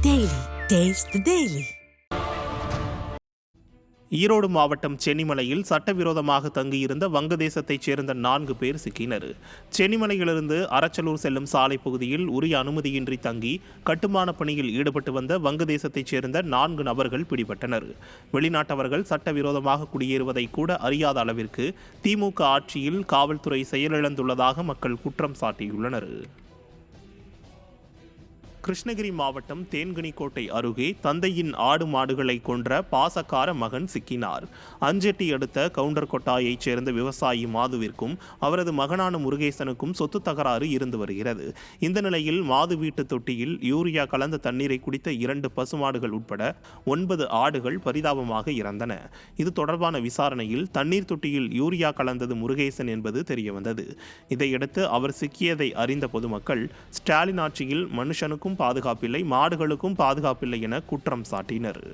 Daily. Taste the Daily. Erode மாவட்டம் சென்னிமலையில் சட்டவிரோதமாக தங்கியிருந்த வங்கதேசத்தைச் சேர்ந்த 4 பேர் சிக்கினர். சென்னிமலையிலிருந்து அரச்சலூர் செல்லும் சாலை பகுதியில் உரிய அனுமதியின்றி தங்கி கட்டுமான பணியில் ஈடுபட்டு வந்த வங்கதேசத்தைச் சேர்ந்த 4 நபர்கள் பிடிபட்டனர். வெளிநாட்டவர்கள் சட்டவிரோதமாக குடியேறுவதை கூட அறியாத அளவிற்கு திமுக ஆட்சியில் காவல்துறை செயலிழந்துள்ளதாக மக்கள் குற்றம் சாட்டியுள்ளனர். கிருஷ்ணகிரி மாவட்டம் தேன்கனிக்கோட்டை அருகே தந்தையின் ஆடு மாடுகளை கொன்ற பாசக்கார மகன் சிக்கினார். அஞ்செட்டி அடுத்த கவுண்டர் கொட்டாயைச் சேர்ந்த விவசாயி மாதுவிற்கும் அவரது மகனான முருகேசனுக்கும் சொத்து தகராறு இருந்து வருகிறது. இந்த நிலையில் மாது வீட்டு தொட்டியில் யூரியா கலந்த தண்ணீரை குடித்த 2 பசுமாடுகள் உட்பட 9 ஆடுகள் பரிதாபமாக இறந்தன. இது தொடர்பான விசாரணையில் தண்ணீர் தொட்டியில் யூரியா கலந்தது முருகேசன் என்பது தெரியவந்தது. இதையடுத்து அவர் சிக்கியதை அறிந்த பொதுமக்கள் ஸ்டாலின் ஆட்சியில் மனுஷனுக்கும் பாதுகாப்பில்லை, மாடுகளுக்கும் பாதுகாப்பில்லை என குற்றம் சாட்டினர்.